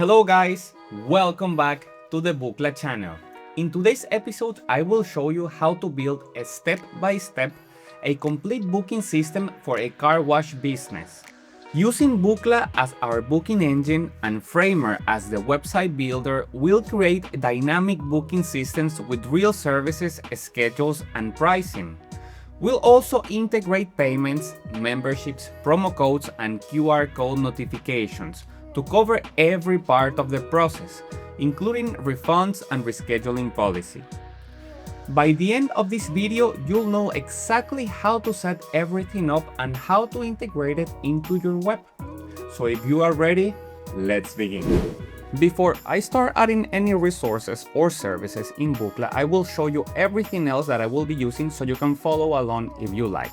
Hello guys, welcome back to the Bookla channel. In today's episode, I will show you how to build a step-by-step a complete booking system for a car wash business. Using Bookla as our booking engine and Framer as the website builder, we'll create dynamic booking systems with real services, schedules, and pricing. We'll also integrate payments, memberships, promo codes, and QR code notifications to cover every part of the process, including refunds and rescheduling policy. By the end of this video, you'll know exactly how to set everything up and how to integrate it into your web. So if you are ready, let's begin. Before I start adding any resources or services in Bookla, I will show you everything else that I will be using so you can follow along if you like.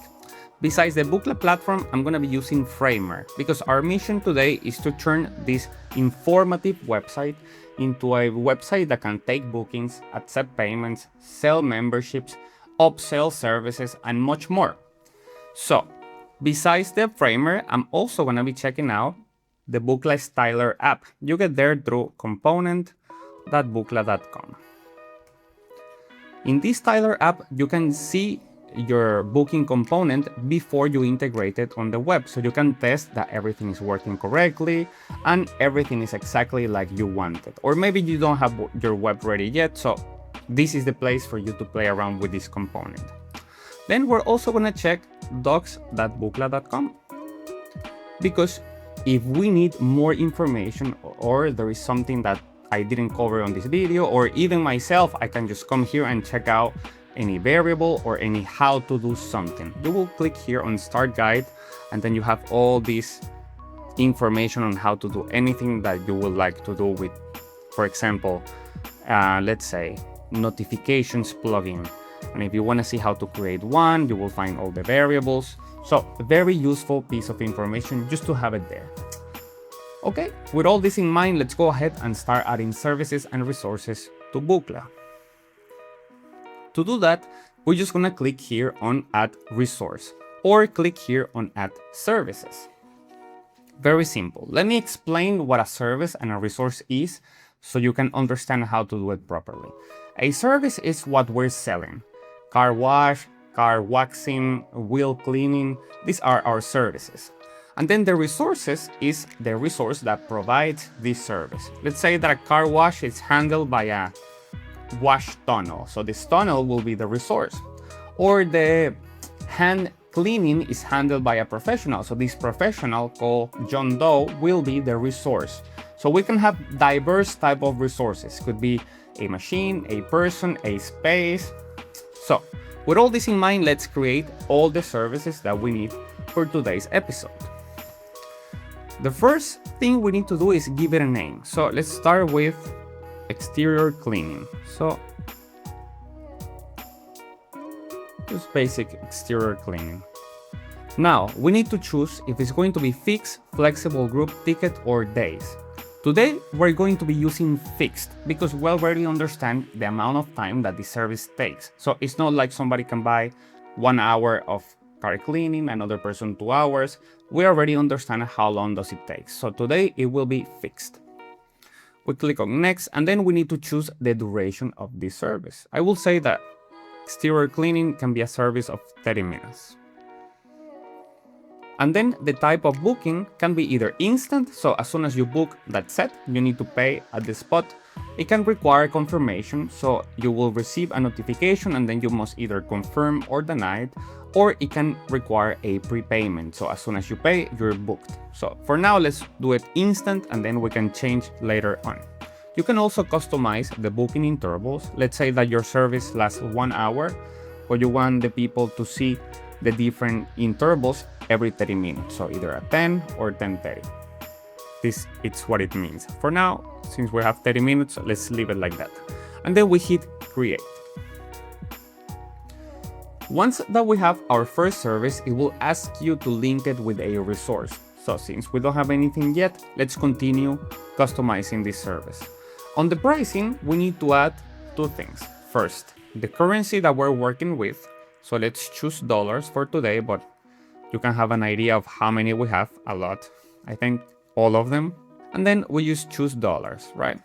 Besides the Bookla platform, I'm going to be using Framer because our mission today is to turn this informative website into a website that can take bookings, accept payments, sell memberships, upsell services, and much more. So, besides the Framer, I'm also going to be checking out the Bookla Styler app. You get there through component.bookla.com. In this Styler app, you can see your booking component before you integrate it on the web, so you can test that everything is working correctly and everything is exactly like you want it. Or maybe you don't have your web ready yet, so this is the place for you to play around with this component. Then we're also going to check docs.bookla.com because if we need more information or there is something that I didn't cover on this video, or even myself, I can just come here and check out any variable or any how to do something. You will click here on Start Guide, and then you have all this information on how to do anything that you would like to do with, for example, let's say notifications plugin. And if you want to see how to create one, you will find all the variables. So a very useful piece of information just to have it there. Okay, with all this in mind, let's go ahead and start adding services and resources to Bookla. To do that, we're just going to click here on Add Resource or click here on Add Services. Very simple. Let me explain what a service and a resource is so you can understand how to do it properly. A service is what we're selling. Car wash, car waxing, wheel cleaning, these are our services. And then the resources is the resource that provides this service. Let's say that a car wash is handled by a wash tunnel, so this tunnel will be the resource. Or the hand cleaning is handled by a professional, so this professional called John Doe will be the resource. So we can have diverse type of resources. Could be a machine, a person, a space. So with all this in mind, let's create all the services that we need for today's episode. The first thing we need to do is give it a name. So let's start with exterior cleaning. So just basic exterior cleaning. Now we need to choose if it's going to be fixed, flexible group, ticket, or days. Today we're going to be using fixed because we already understand the amount of time that the service takes. So it's not like somebody can buy 1 hour of car cleaning, another person 2 hours. We already understand how long does it take. So today it will be fixed. We click on next, and then we need to choose the duration of this service. I will say that exterior cleaning can be a service of 30 minutes. And then the type of booking can be either instant, so as soon as you book, that's it, you need to pay at the spot. It can require confirmation, so you will receive a notification and then you must either confirm or deny it, or it can require a prepayment, so as soon as you pay, you're booked. So for now, let's do it instant and then we can change later on. You can also customize the booking intervals. Let's say that your service lasts 1 hour, but you want the people to see the different intervals every 30 minutes, so either at 10 or 10:30. It's what it means. For now, since we have 30 minutes, let's leave it like that. And then we hit create. Once that we have our first service, it will ask you to link it with a resource. So since we don't have anything yet, let's continue customizing this service. On the pricing, we need to add two things. First, the currency that we're working with. So let's choose dollars for today, but you can have an idea of how many we have, a lot. I think all of them. and then we just choose dollars, right?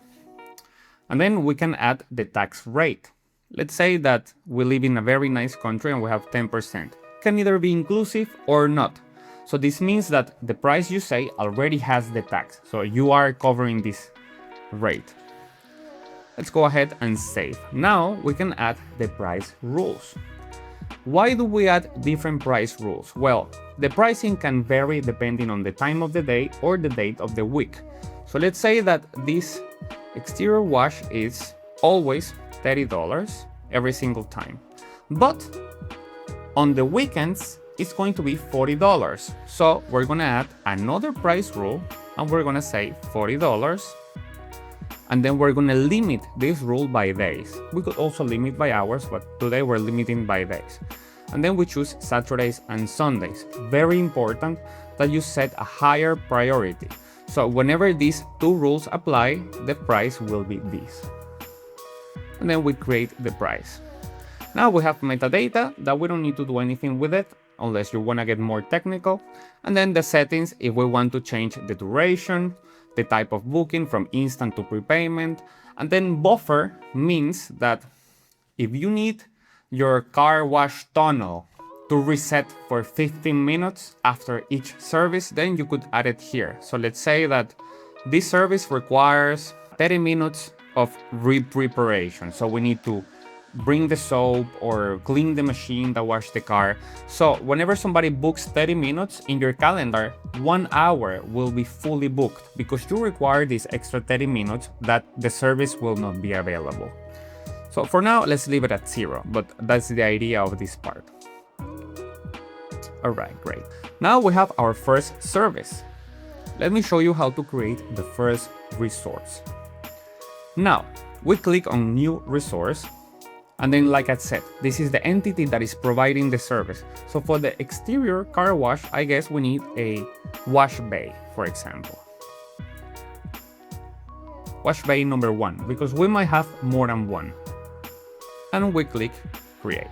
And then we can add the tax rate. Let's say that we live in a very nice country and we have 10%. Can either be inclusive or not. So this means that the price you say already has the tax. So you are covering this rate. Let's go ahead and save. Now we can add the price rules. Why do we add different price rules? Well, the pricing can vary depending on the time of the day or the date of the week. So let's say that this exterior wash is always $30 every single time. But on the weekends, it's going to be $40. So we're gonna add another price rule and we're gonna say $40. And then we're gonna limit this rule by days. We could also limit by hours, but today we're limiting by days. And then we choose Saturdays and Sundays. Very important that you set a higher priority. So whenever these two rules apply, the price will be this. And then we create the price. Now we have metadata that we don't need to do anything with it unless you want to get more technical. And then the settings, if we want to change the duration, the type of booking from instant to prepayment. And then buffer means that if you need your car wash tunnel to reset for 15 minutes after each service, then you could add it here. So let's say that this service requires 30 minutes of pre-preparation. So we need to bring the soap or clean the machine that washed the car. So whenever somebody books 30 minutes in your calendar, 1 hour will be fully booked because you require this extra 30 minutes that the service will not be available. So for now, let's leave it at 0, but that's the idea of this part. All right, great. Now we have our first service. Let me show you how to create the first resource. Now, we click on New Resource, and then like I said, this is the entity that is providing the service. So for the exterior car wash, I guess we need a wash bay, for example. Wash bay number 1, because we might have more than one. And we click Create.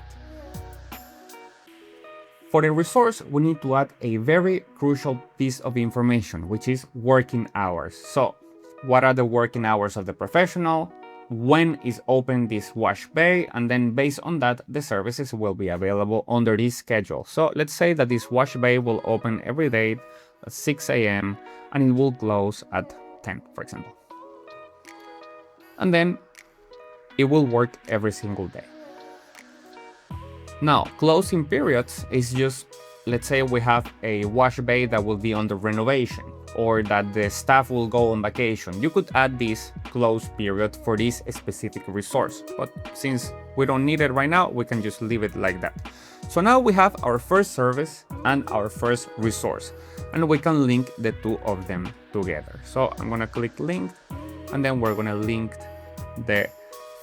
For the resource, we need to add a very crucial piece of information, which is working hours. So what are the working hours of the professional? When is open this wash bay? And then based on that, the services will be available under this schedule. So let's say that this wash bay will open every day at 6 a.m. and it will close at 10, for example. And then it will work every single day. Now, closing periods is just, let's say we have a wash bay that will be under renovation or that the staff will go on vacation. You could add this close period for this specific resource, but since we don't need it right now, we can just leave it like that. So now we have our first service and our first resource, and we can link the two of them together. So I'm gonna click link, and then we're gonna link the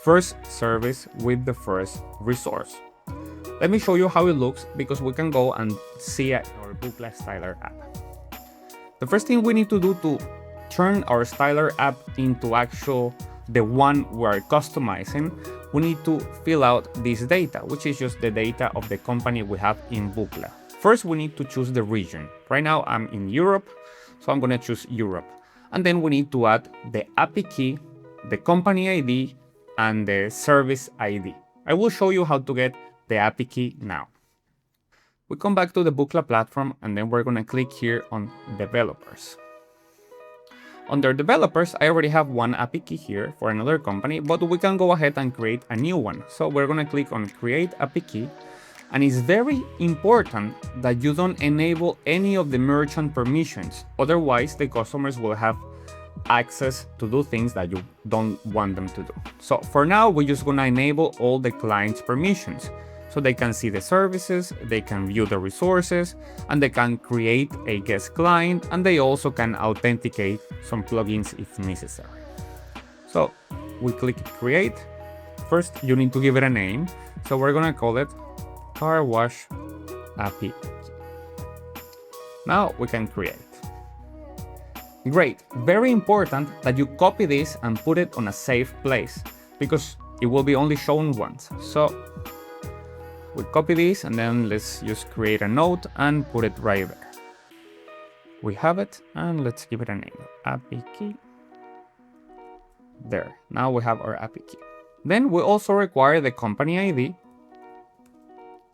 first service with the first resource. Let me show you how it looks because we can go and see it in our Bookla Styler app. The first thing we need to do to turn our Styler app into the one we're customizing, we need to fill out this data, which is just the data of the company we have in Bookla. First, we need to choose the region. Right now I'm in Europe, so I'm gonna choose Europe. And then we need to add the API key, the company ID, and the service ID. I will show you how to get the API key now. We come back to the Bookla platform and then we're gonna click here on developers. Under developers, I already have one API key here for another company, but we can go ahead and create a new one. So we're gonna click on create API key, and it's very important that you don't enable any of the merchant permissions. Otherwise, the customers will have access to do things that you don't want them to do. So for now, we're just gonna enable all the client's permissions. So they can see the services, they can view the resources, and they can create a guest client, and they also can authenticate some plugins if necessary. So we click create. First, you need to give it a name. So we're gonna call it Car Wash API. Now we can create. Great, very important that you copy this and put it on a safe place because it will be only shown once. So we copy this and then let's just create a note and put it right there. We have it, and let's give it a name, API key. There, now we have our API key. Then we also require the company ID.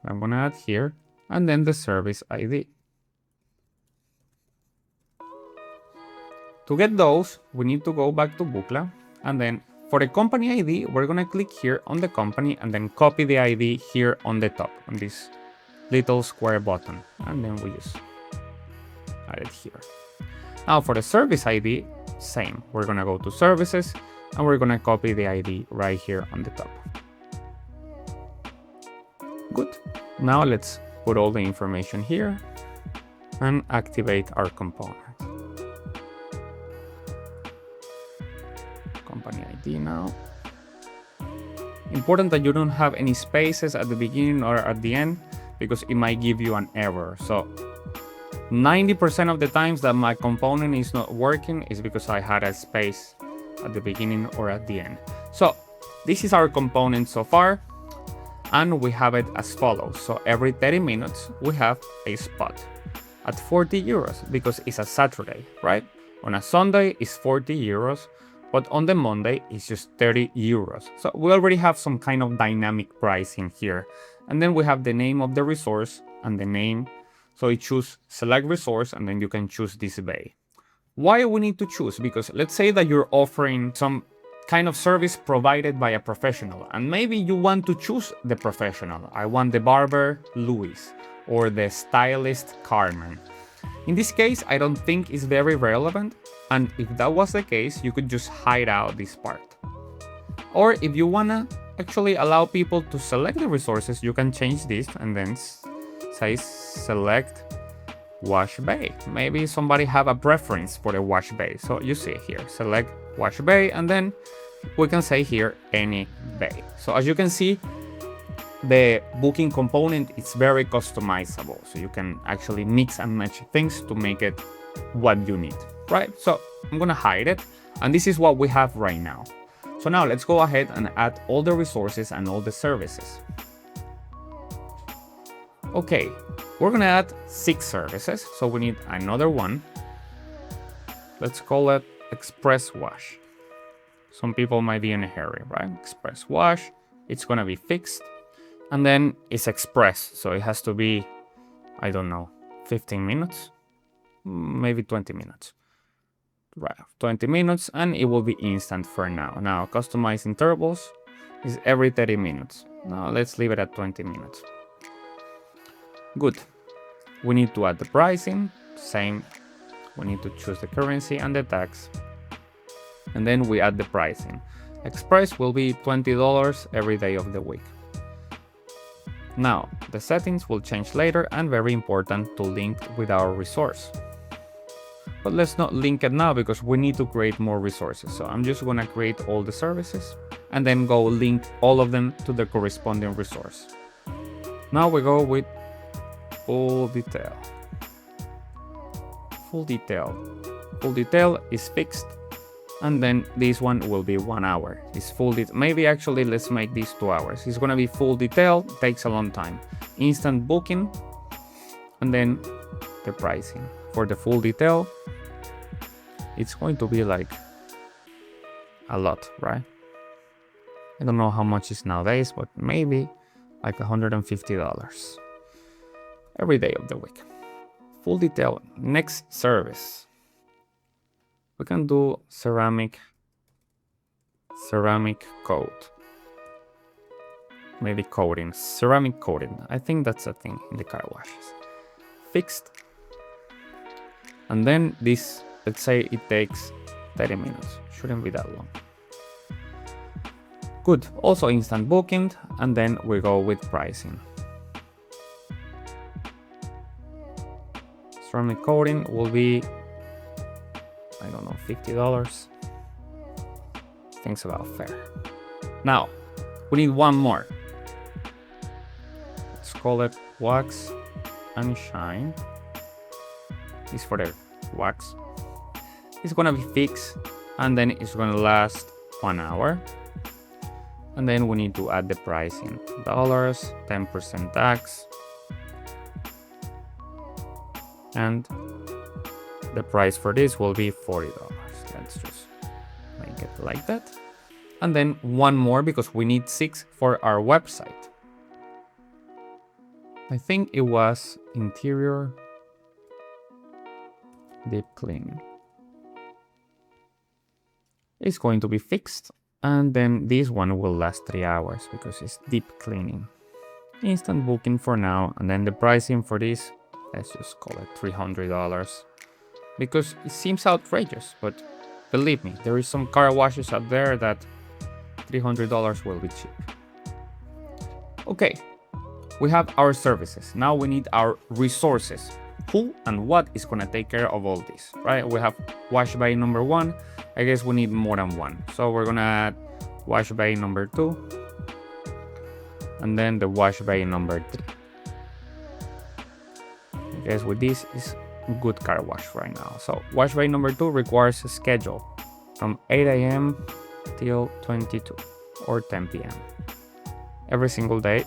I'm gonna add here, and then the service ID. To get those, we need to go back to Bookla, and then for the company ID, we're gonna click here on the company and then copy the ID here on the top, on this little square button, and then we just add it here. Now for the service ID, same. We're gonna go to services, and we're gonna copy the ID right here on the top. Good. Now let's put all the information here and activate our component. Company ID now. Important that you don't have any spaces at the beginning or at the end, because it might give you an error. So 90% of the times that my component is not working is because I had a space at the beginning or at the end. So this is our component so far, and we have it as follows. So every 30 minutes we have a spot at 40 euros because it's a Saturday, right? On a Sunday it's 40 euros, but on the Monday it's just 30 euros. So we already have some kind of dynamic pricing here. And then we have the name of the resource and the name. So you choose select resource, and then you can choose this bay. Why we need to choose? Because let's say that you're offering some kind of service provided by a professional, and maybe you want to choose the professional. I want the barber Luis or the stylist Carmen. In this case, I don't think it's very relevant, and if that was the case, you could just hide out this part. Or if you wanna actually allow people to select the resources, you can change this and then say select wash bay. Maybe somebody have a preference for the wash bay. So you see here, select wash bay, and then we can say here any bay. So as you can see, the booking component is very customizable. So you can actually mix and match things to make it what you need, right? So I'm gonna hide it, and this is what we have right now. So now let's go ahead and add all the resources and all the services. Okay, we're gonna add 6 services, so we need another one. Let's call it Express Wash. Some people might be in a hurry, right? Express Wash, it's gonna be fixed. And then it's express, so it has to be, I don't know, 15 minutes? Maybe 20 minutes. Right, 20 minutes, and it will be instant for now. Now, customize intervals is every 30 minutes. Now, let's leave it at 20 minutes. Good. We need to add the pricing, same. We need to choose the currency and the tax. And then we add the pricing. Express will be $20 every day of the week. Now, the settings will change later, and very important to link with our resource. But let's not link it now because we need to create more resources. So I'm just gonna create all the services and then go link all of them to the corresponding resource. Now we go with full detail. Full detail. Full detail is fixed, and then this one will be 1 hour. It's full detail. Maybe actually let's make this 2 hours. It's gonna be full detail, takes a long time. Instant booking, and then the pricing. For the full detail, it's going to be like a lot, right? I don't know how much it's nowadays, but maybe like $150 every day of the week. Full detail. Next service. We can do ceramic coat. Maybe coating. Ceramic coating. I think that's a thing in the car washes. Fixed. And then this, let's say it takes 30 minutes. Shouldn't be that long. Good. Also instant booking, and then we go with pricing. Ceramic coating will be, I don't know, $50. Things about fair. Now, we need one more. Let's call it wax and shine. It's for the wax. It's gonna be fixed, and then it's gonna last 1 hour. And then we need to add the pricing. Dollars, 10% tax, and the price for this will be $40. Let's just make it like that. And then one more because we need 6 for our website. I think it was interior deep cleaning. It's going to be fixed, and then this one will last 3 hours because it's deep cleaning. Instant booking for now, and then the pricing for this, let's just call it $300 because it seems outrageous, but believe me, there is some car washes out there that $300 will be cheap. Okay, we have our services. Now we need our resources. Who and what is gonna take care of all this, right? We have wash bay number 1. I guess we need more than one. So we're gonna add wash bay number 2. And then the wash bay number 3. I guess with this is good car wash right now. So wash bay number 2 requires a schedule from 8 a.m. till 22 or 10 p.m. every single day.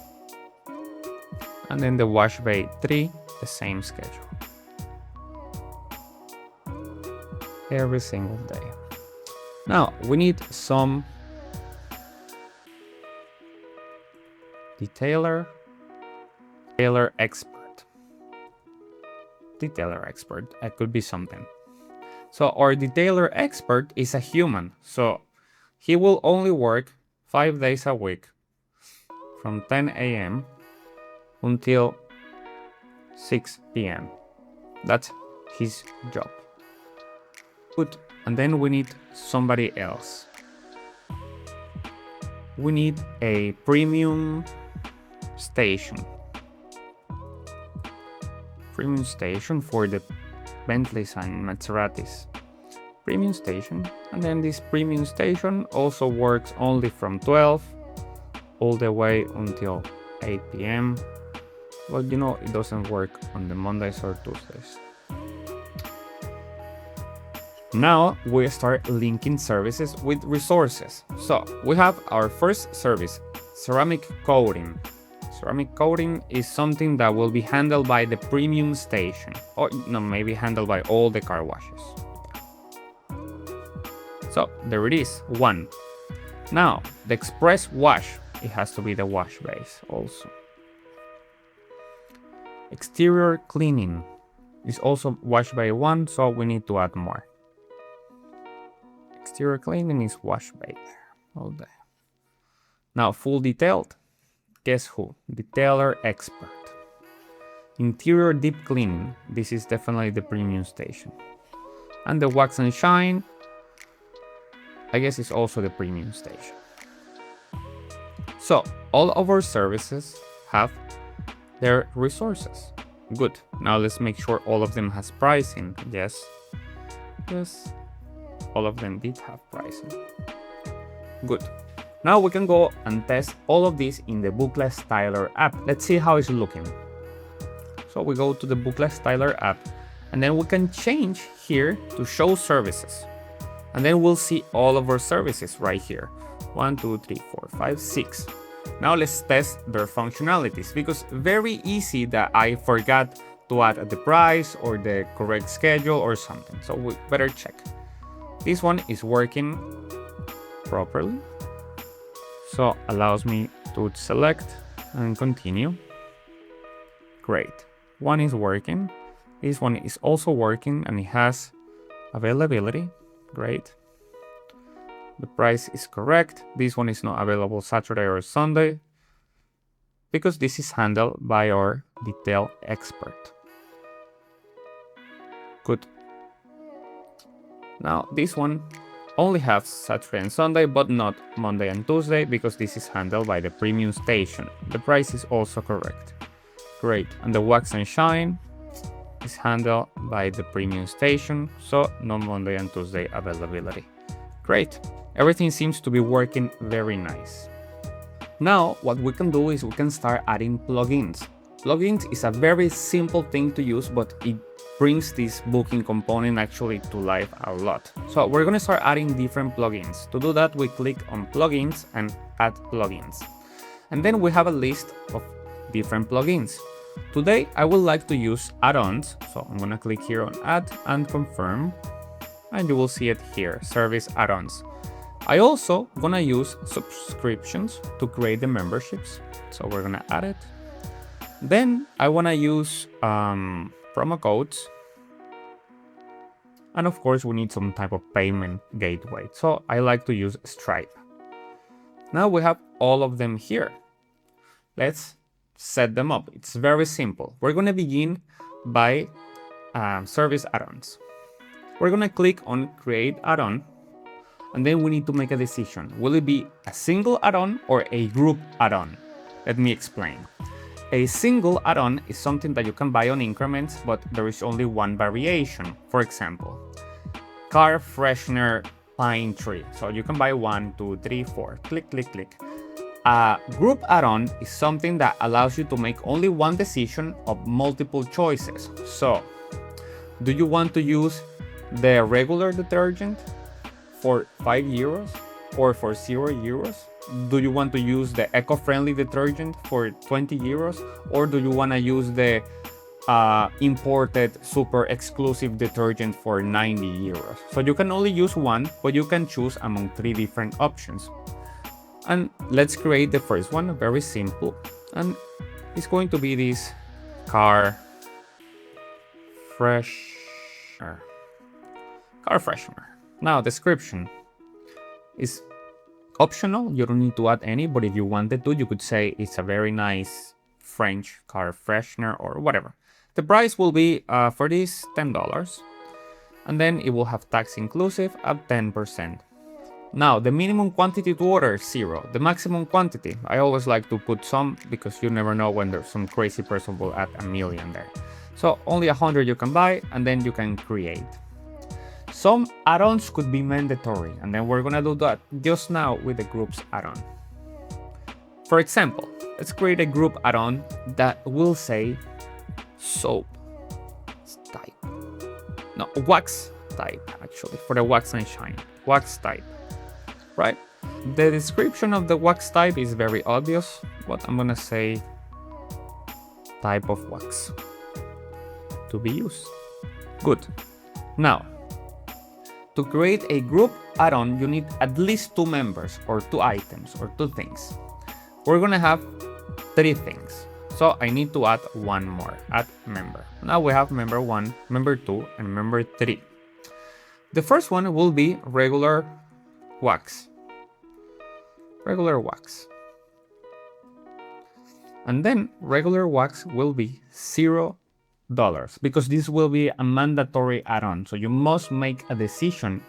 And then the wash bay 3, the same schedule every single day. Now we need some detailer expert. Detailer expert, it could be something. So our detailer expert is a human, so he will only work 5 days a week from 10 a.m. until 6 p.m. That's his job. Good. And then we need somebody else. We need a premium station. Premium station for the Bentleys and Maseratis. Premium station. And then this premium station also works only from 12 all the way until 8 p.m. Well, you know, it doesn't work on the Mondays or Tuesdays. Now we start linking services with resources. So we have our first service, ceramic coating. Ceramic coating is something that will be handled by the premium station, or no, maybe handled by all the car washes. So there it is, 1. Now the express wash, it has to be the wash base also. Exterior cleaning is also wash bay 1, so we need to add more. Exterior cleaning is wash bay all day. Now full detailed, guess who? Detailer expert. Interior deep cleaning, this is definitely the premium station. And the wax and shine, I guess it's also the premium station. So all of our services have their resources. Good. Now let's make sure all of them has pricing. Yes. All of them did have pricing. Good. Now we can go and test all of this in the Bookla Styler app. Let's see how it's looking. So we go to the Bookla Styler app, and then we can change here to show services. And then we'll see all of our services right here. 1, 2, 3, 4, 5, 6. Now let's test their functionalities, because very easy that I forgot to add the price or the correct schedule or something. So we better check. This one is working properly. So allows me to select and continue. Great. One is working. This one is also working and it has availability. Great. The price is correct. This one is not available Saturday or Sunday because this is handled by our detail expert. Good. Now this one only has Saturday and Sunday, but not Monday and Tuesday because this is handled by the premium station. The price is also correct. Great. And the wax and shine is handled by the premium station, so no Monday and Tuesday availability. Great. Everything seems to be working very nice. Now, what we can do is we can start adding plugins. Plugins is a very simple thing to use, but it brings this booking component actually to life a lot. So we're going to start adding different plugins. To do that, we click on plugins and add plugins. And then we have a list of different plugins. Today, I would like to use add-ons, so I'm gonna click here on add and confirm, and you will see it here, service add-ons. I also gonna use subscriptions to create the memberships, so we're gonna add it. Then I wanna use promo codes, and of course we need some type of payment gateway, so I like to use Stripe. Now we have all of them here. Let's set them up. It's very simple. We're gonna begin by service add-ons. We're gonna click on create add-on, and then we need to make a decision. Will it be a single add-on or a group add-on? Let me explain. A single add-on is something that you can buy on increments, but there is only one variation. For example, car freshener pine tree. So you can buy 1, 2, 3, 4. Click, click, click. A group add-on is something that allows you to make only one decision of multiple choices. So, do you want to use the regular detergent for €5 or for €0? Do you want to use the eco-friendly detergent for €20, or do you want to use the imported super exclusive detergent for €90? So you can only use one, but you can choose among 3 different options. And let's create the first one, very simple, and it's going to be this car freshener. Now, description is optional. You don't need to add any, but if you wanted to, you could say it's a very nice French car freshener or whatever. The price will be for this $10, and then it will have tax inclusive at 10%. Now, the minimum quantity to order is 0. The maximum quantity, I always like to put some, because you never know when there's some crazy person will add 1,000,000 there. So only 100 you can buy, and then you can create. Some add-ons could be mandatory, and then we're gonna do that just now with the groups add-on. For example, let's create a group add-on that will say soap type. No, wax type, actually, for the wax and shine. Wax type, right? The description of the wax type is very obvious, but I'm gonna say type of wax to be used. Good. Now, to create a group add-on, you need at least 2 members or 2 items or 2 things. We're gonna have 3 things. So I need to add 1 more, add member. Now we have member 1, member 2, and member 3. The first one will be regular wax. Regular wax. And then regular wax will be $0, because this will be a mandatory add-on. So you must make a decision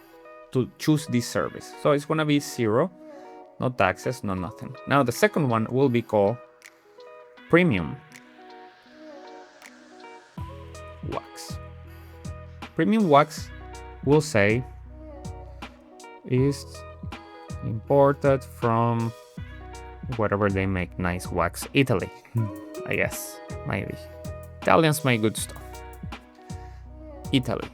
to choose this service. So it's gonna be 0, no taxes, no nothing. Now the second one will be called premium wax. Premium wax will say is imported from wherever they make nice wax. Italy, I guess, maybe. Italians make good stuff. Italy.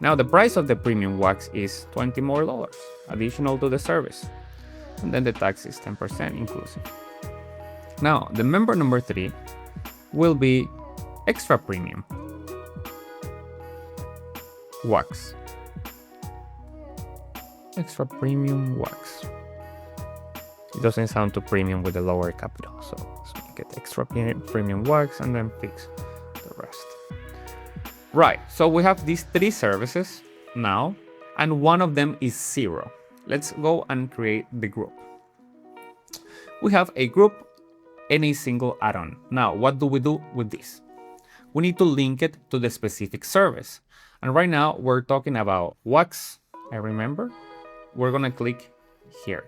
Now the price of the premium wax is $20 more additional to the service. And then the tax is 10% inclusive. Now the member number 3 will be extra premium wax. Extra premium wax. It doesn't sound too premium with the lower capital, so let's make it extra premium wax and then fix the rest. Right, so we have these 3 services now, and one of them is 0. Let's go and create the group. We have a group and a single add-on. Now, what do we do with this? We need to link it to the specific service. And right now we're talking about wax, I remember. We're gonna click here.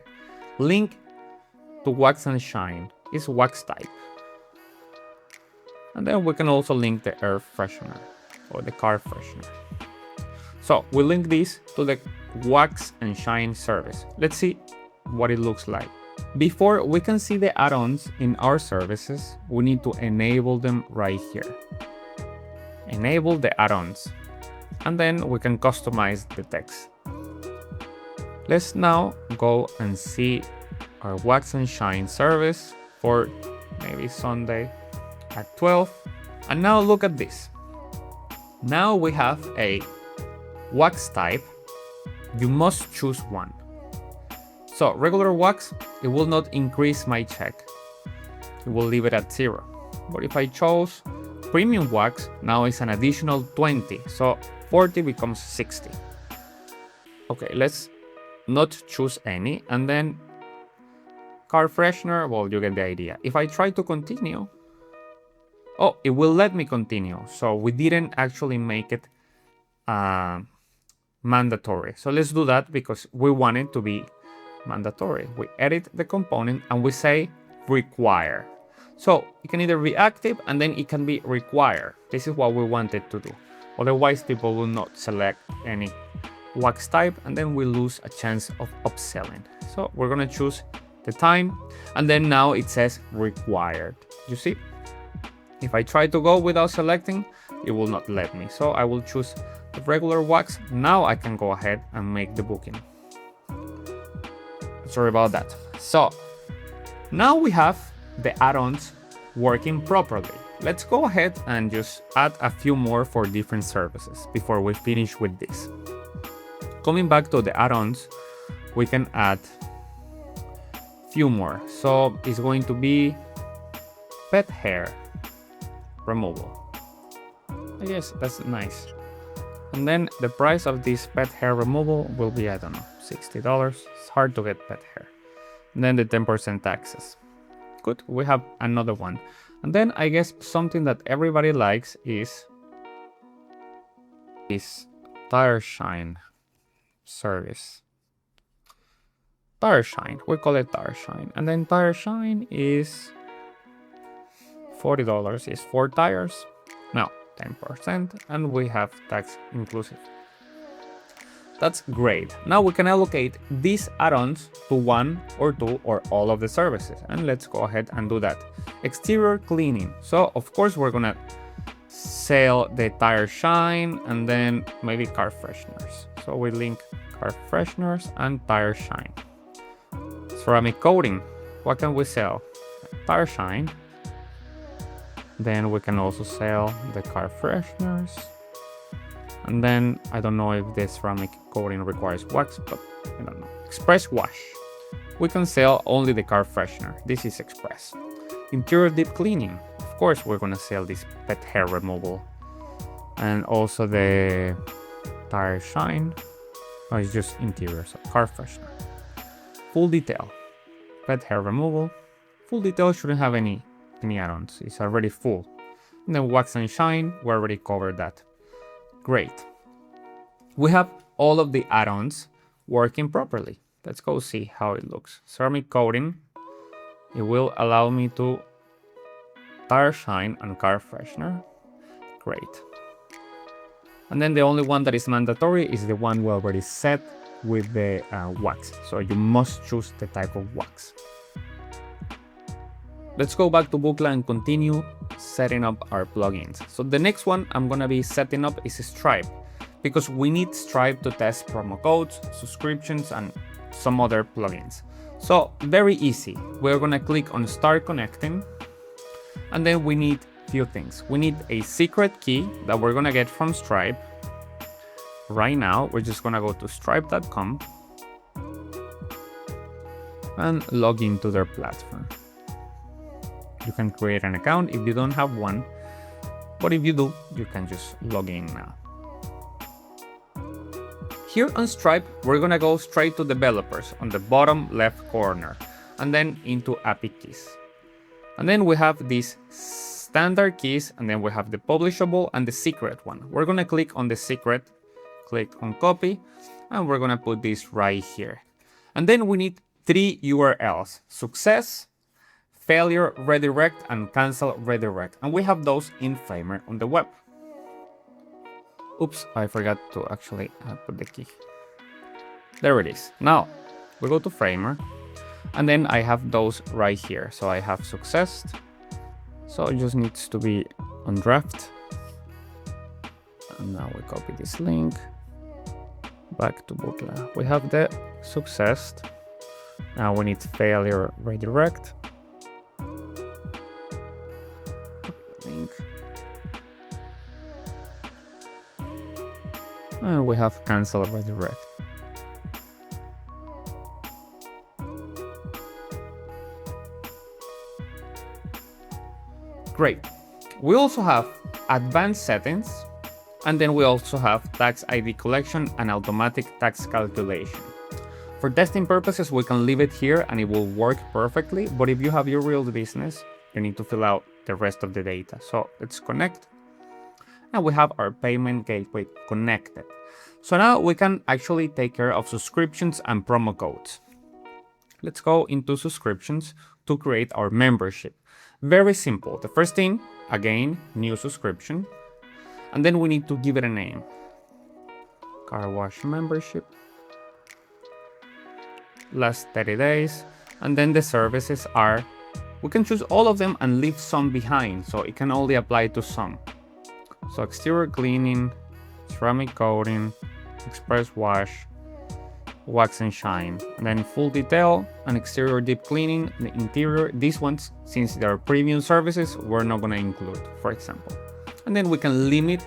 Link to wax and shine is wax type. And then we can also link the air freshener or the car freshener. So we link this to the wax and shine service. Let's see what it looks like. Before we can see the add-ons in our services, we need to enable them right here. Enable the add-ons. And then we can customize the text. Let's now go and see our wax and shine service for maybe Sunday at 12. And now look at this. Now we have a wax type. You must choose one. So regular wax, it will not increase my check. It will leave it at 0. But if I chose premium wax, now it's an additional 20. So 40 becomes 60. Okay, let's not choose any. And then car freshener, well, you get the idea. If I try to continue, oh, it will let me continue. So we didn't actually make it mandatory. So let's do that because we want it to be mandatory. We edit the component and we say require. So it can either be active and then it can be required. This is what we wanted to do. Otherwise, people will not select any wax type and then we lose a chance of upselling. So we're gonna choose the time and then now it says required. You see, if I try to go without selecting, it will not let me. So I will choose the regular wax. Now I can go ahead and make the booking. Sorry about that. So now we have the add-ons working properly. Let's go ahead and just add a few more for different services before we finish with this. Coming back to the add-ons, we can add few more. So it's going to be pet hair removal. I guess that's nice. And then the price of this pet hair removal will be, I don't know, $60. It's hard to get pet hair. And then the 10% taxes. Good, we have another one. And then I guess something that everybody likes is tire shine service. Tire shine, we call it tire shine. And then tire shine is $40, is 4 tires. No, 10%, and we have tax inclusive. That's great. Now we can allocate these add-ons to 1 or 2 or all of the services. And let's go ahead and do that. Exterior cleaning. So of course we're gonna sell the tire shine and then maybe car fresheners. So we link car fresheners and tire shine. Ceramic coating. What can we sell? Tire shine. Then we can also sell the car fresheners. And then I don't know if the ceramic coating requires wax, but I don't know. Express wash. We can sell only the car freshener. This is express. Interior deep cleaning. Of course, we're gonna sell this pet hair removal. And also the tire shine. Oh, it's just interior, so car freshener. Full detail. Pet hair removal. Full detail shouldn't have any add-ons. It's already full. And then wax and shine, we already covered that. Great. We have all of the add-ons working properly. Let's go see how it looks. Ceramic coating. It will allow me to tire shine and car freshener. Great. And then the only one that is mandatory is the one we already set with the wax. So you must choose the type of wax. Let's go back to Bookla and continue setting up our plugins. So the next one I'm gonna be setting up is Stripe, because we need Stripe to test promo codes, subscriptions, and some other plugins. So very easy. We're gonna click on Start Connecting, and then we need few things. We need a secret key that we're gonna get from Stripe. Right now, we're just gonna go to stripe.com and log into their platform. You can create an account if you don't have one, but if you do, you can just log in now. Here on Stripe, we're gonna go straight to developers on the bottom left corner, and then into API keys. And then we have these standard keys, and then we have the publishable and the secret one. We're gonna click on the secret, click on copy, and we're gonna put this right here. And then we need 3 URLs: success, failure redirect, and cancel redirect. And we have those in Framer on the web. Oops, I forgot to actually put the key. There it is. Now we go to Framer, and then I have those right here. So I have success. So it just needs to be on draft. And now we copy this link back to Bookla. We have the success. Now we need failure redirect. Link. And we have cancel redirect. Great. We also have advanced settings, and then we also have tax ID collection and automatic tax calculation. For testing purposes, we can leave it here and it will work perfectly, but if you have your real business, you need to fill out the rest of the data. So let's connect, and we have our payment gateway connected. So now we can actually take care of subscriptions and promo codes. Let's go into subscriptions to create our membership. Very simple. The first thing, again, new subscription. And then we need to give it a name. Car wash membership. Last 30 days. And then the services are, we can choose all of them and leave some behind. So it can only apply to some. So exterior cleaning, ceramic coating, express wash, wax and shine, and then full detail and exterior deep cleaning. The interior, these ones, since they are premium services, we're not going to include, for example. And then we can limit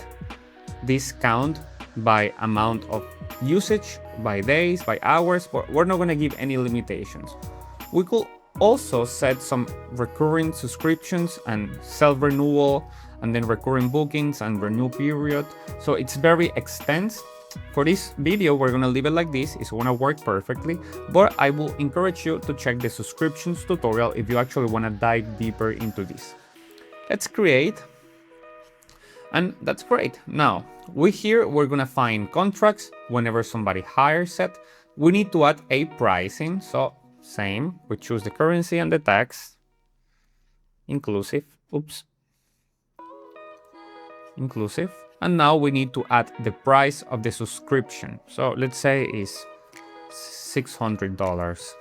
this count by amount of usage, by days, by hours, but we're not going to give any limitations. We could also set some recurring subscriptions and self-renewal, and then recurring bookings and renew period. So it's very extensive. For this video, we're gonna leave it like this. It's gonna work perfectly, but I will encourage you to check the subscriptions tutorial if you actually wanna dive deeper into this. Let's create, and that's great. Now, we're gonna find contracts whenever somebody hires it. We need to add a pricing, so same, we choose the currency and the tax, inclusive, inclusive. And now we need to add the price of the subscription. So let's say is $600.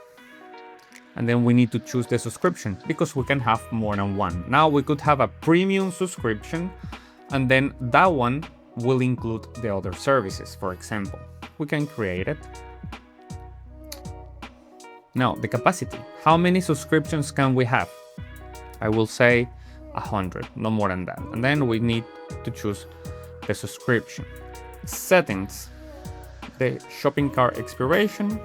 And then we need to choose the subscription because we can have more than one. Now we could have a premium subscription, and then that one will include the other services. For example, we can create it. Now the capacity, how many subscriptions can we have? I will say 100, no more than that. And then we need to choose the subscription. Settings, the shopping cart expiration,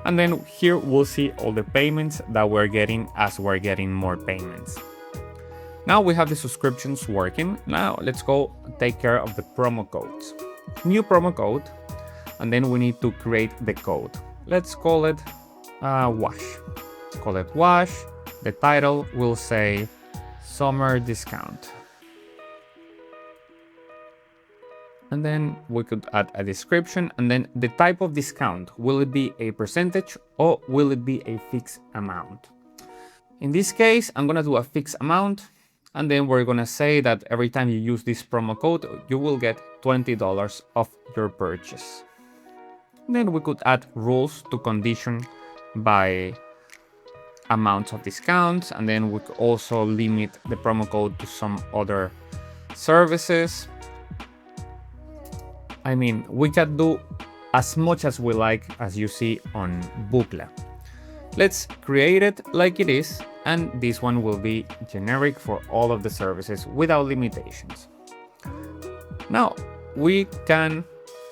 and then here we'll see all the payments that we're getting as we're getting more payments. Now we have the subscriptions working. Now let's go take care of the promo codes. New promo code, and then we need to create the code. Let's call it wash. Call it wash. The title will say summer discount. And then we could add a description, and then the type of discount. Will it be a percentage or will it be a fixed amount? In this case, I'm gonna do a fixed amount, and then we're gonna say that every time you use this promo code, you will get $20 off your purchase. And then we could add rules to condition by amounts of discounts, and then we could also limit the promo code to some other services. I mean, we can do as much as we like, as you see on Bookla. Let's create it like it is, and this one will be generic for all of the services without limitations. Now, we can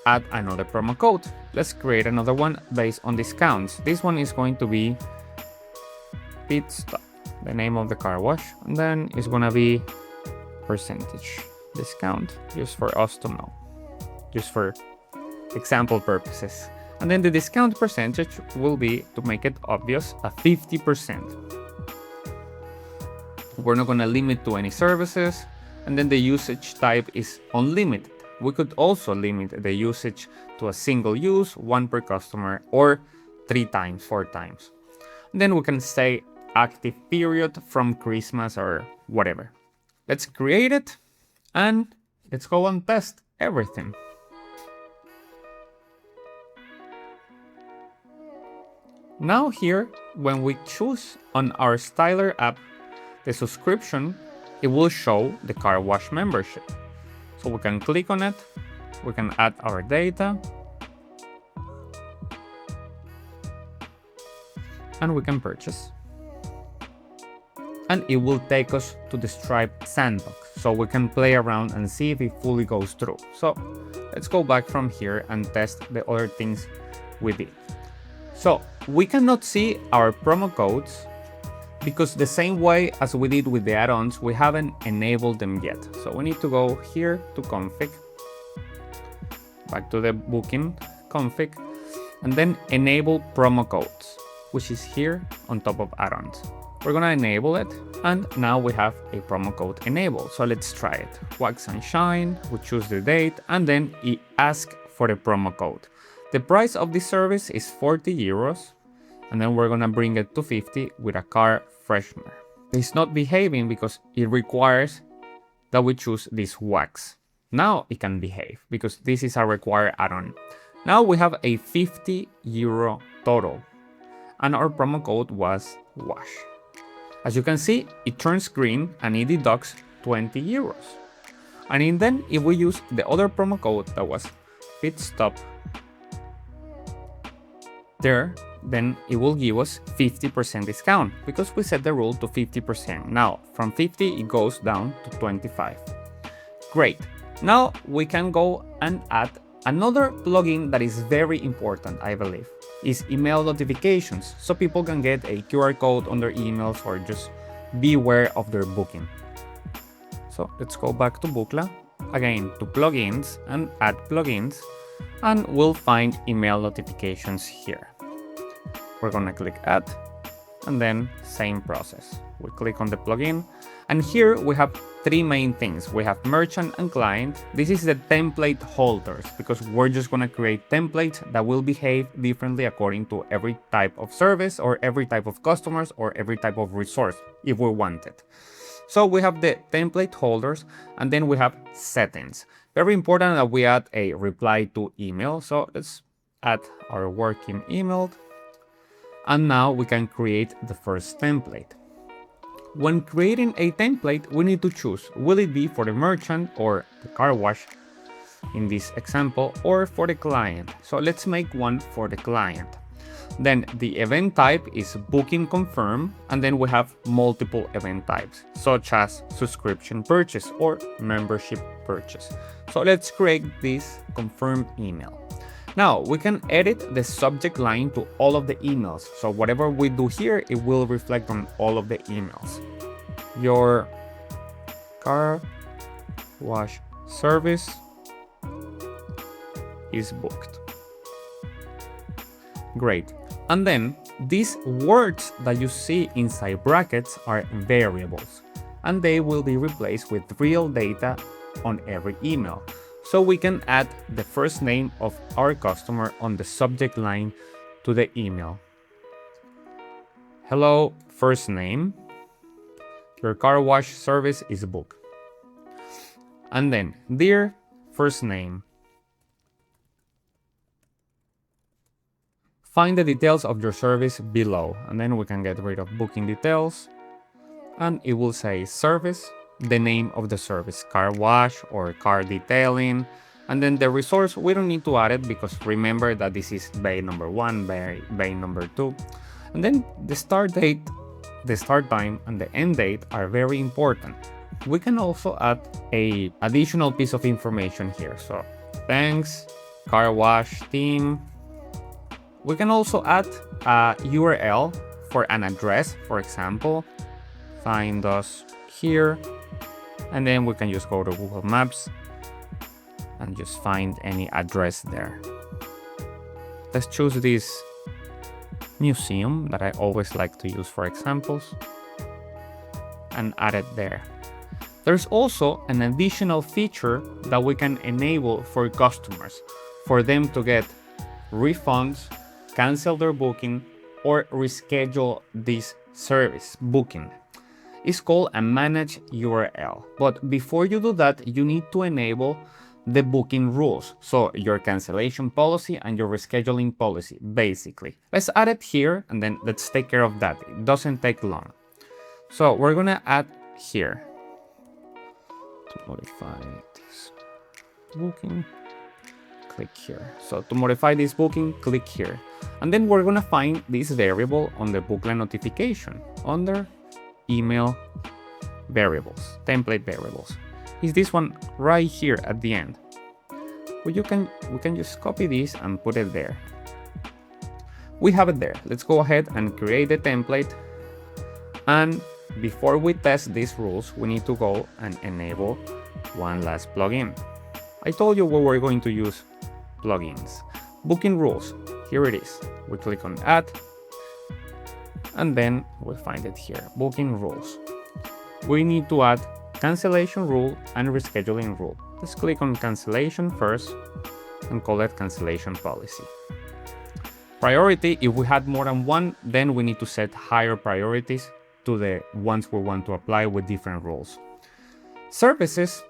add another promo code. Let's create another one based on discounts. This one is going to be pit stop, the name of the car wash, and then it's gonna be percentage discount, just for us to know, just for example purposes. And then the discount percentage will be, to make it obvious, a 50%. We're not going to limit to any services. And then the usage type is unlimited. We could also limit the usage to a single use, one per customer, or 3 times, 4 times. And then we can say active period from Christmas or whatever. Let's create it, and let's go and test everything. Now here, when we choose on our styler app the subscription, it will show the car wash membership. So we can click on it, we can add our data, and we can purchase. And it will take us to the Stripe sandbox, so we can play around and see if it fully goes through. So let's go back from here and test the other things we did. So we cannot see our promo codes because the same way as we did with the add-ons, we haven't enabled them yet. So we need to go here to config, back to the booking config, and then enable promo codes, which is here on top of add-ons. We're gonna enable it, and now we have a promo code enabled. So let's try it. Wax and shine, we choose the date, and then it asks for the promo code. The price of this service is 40 euros, and then we're gonna bring it to 50 with a car freshener. It's not behaving because it requires that we choose this wax. Now it can behave because this is a required add-on. Now we have a 50 euro total, and our promo code was wash. As you can see, it turns green and it deducts 20 euros. And then if we use the other promo code that was pit stop there, then it will give us 50% discount because we set the rule to 50%. Now from 50 it goes down to 25. Great. Now we can go and add another plugin that is very important, I believe, is email notifications, so people can get a QR code on their emails or just be aware of their booking. So let's go back to Bookla, again to plugins and add plugins, and we'll find email notifications here. We're gonna click add, and then same process. We click on the plugin, and here we have three main things. We have merchant and client. This is the template holders because we're just gonna create templates that will behave differently according to every type of service or every type of customers or every type of resource if we want it. So we have the template holders, and then we have settings. Very important that we add a reply to email. So let's add our working email. And now we can create the first template. When creating a template, we need to choose, will it be for the merchant or the car wash in this example, or for the client? So let's make one for the client. Then the event type is booking confirm, and then we have multiple event types, such as subscription purchase or membership purchase. So let's create this confirm email. Now we can edit the subject line to all of the emails. So whatever we do here, it will reflect on all of the emails. Your car wash service is booked. Great. And then these words that you see inside brackets are variables, and they will be replaced with real data on every email. So we can add the first name of our customer on the subject line to the email. Hello, first name. Your car wash service is booked. And then, dear first name. Find the details of your service below. And then we can get rid of booking details. And it will say service, the name of the service, car wash or car detailing, and then the resource, we don't need to add it because remember that this is bay number 1, bay number 2, and then the start date, the start time, and the end date are very important. We can also add a additional piece of information here. So thanks, car wash team. We can also add a URL for an address, for example, find us here. And then we can just go to Google Maps and just find any address there. Let's choose this museum that I always like to use for examples and add it there. There's also an additional feature that we can enable for customers, for them to get refunds, cancel their booking, or reschedule this service booking. It's called a manage URL. But before you do that, you need to enable the booking rules. So your cancellation policy and your rescheduling policy, basically. Let's add it here and then let's take care of that. It doesn't take long. So we're gonna add here to modify this booking. Click here. So to modify this booking, click here. And then we're gonna find this variable on the Bookla notification under email variables, template variables. Is this one right here at the end. we can just copy this and put it there. We have it there. Let's go ahead and create the template. And before we test these rules, we need to go and enable one last plugin. I told you we were going to use plugins. Booking rules, here it is. We click on add, and then we find it here, booking rules. We need to add cancellation rule and rescheduling rule. Let's click on cancellation first and call it cancellation policy. Priority, if we had more than one, then we need to set higher priorities to the ones we want to apply with different rules. Services,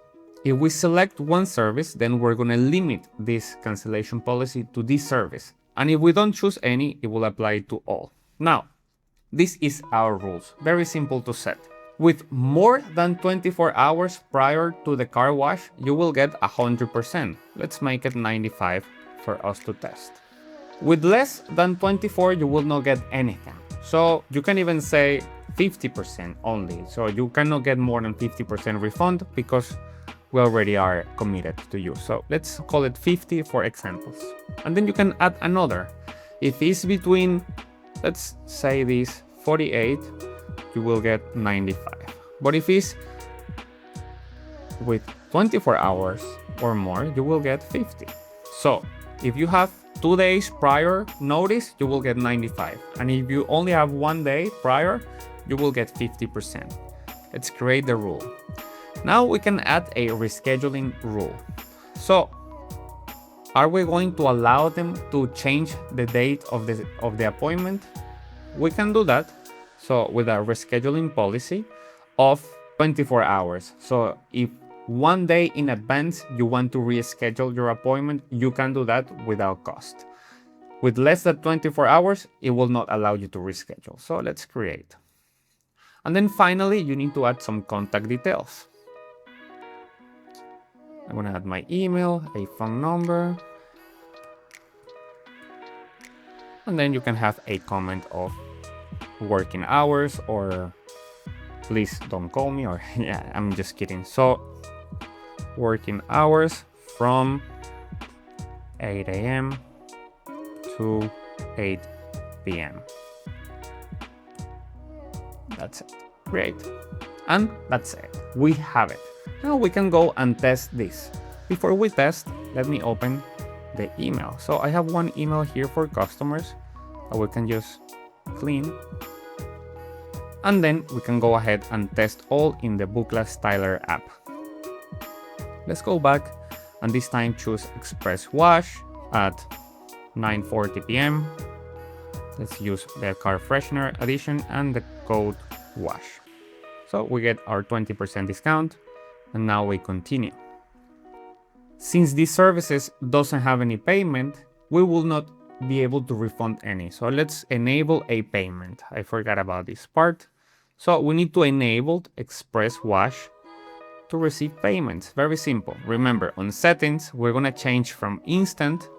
if we select one service, then we're going to limit this cancellation policy to this service. And if we don't choose any, it will apply to all. Now, this is our rules. Very simple to set. With more than 24 hours prior to the car wash, you will get 100%. Let's make it 95 for us to test. With less than 24, you will not get anything. So you can even say 50% only. So you cannot get more than 50% refund because we already are committed to you. So let's call it 50 for examples. And then you can add another. If it's between, let's say this 48, you will get 95. But if it's with 24 hours or more, you will get 50. So if you have 2 days prior notice, you will get 95. And if you only have 1 day prior, you will get 50%. Let's create the rule. Now we can add a rescheduling rule. So are we going to allow them to change the date of the appointment? We can do that. So with a rescheduling policy of 24 hours. So if 1 day in advance you want to reschedule your appointment, you can do that without cost. With less than 24 hours, it will not allow you to reschedule. So let's create. And then finally, you need to add some contact details. I'm going to add my email, a phone number, and then you can have a comment of working hours or please don't call me, or yeah, I'm just kidding. So working hours from 8 a.m. to 8 p.m. That's it. Great. And that's it. We have it. Now we can go and test this. Before we test, let me open the email. So I have one email here for customers that we can just clean. And then we can go ahead and test all in the Bookla Styler app. Let's go back and this time choose Express Wash at 9:40 p.m. Let's use the car freshener addition and the code WASH. So we get our 20% discount, and now we continue. Since these services doesn't have any payment, we will not be able to refund any. So let's enable a payment. I forgot about this part. So we need to enable Express Wash to receive payments. Very simple. Remember, on settings, we're gonna change from instant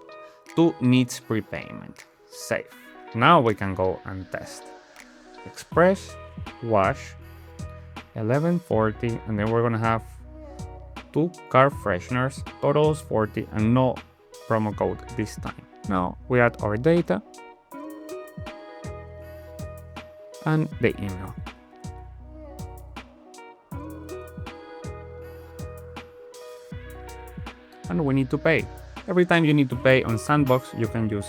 to needs prepayment. Save. Now we can go and test. Express Wash 1140, and then we're gonna have 2 car fresheners, totals 40, and no promo code this time. Now we add our data and the email. And we need to pay. Every time you need to pay on Sandbox, you can use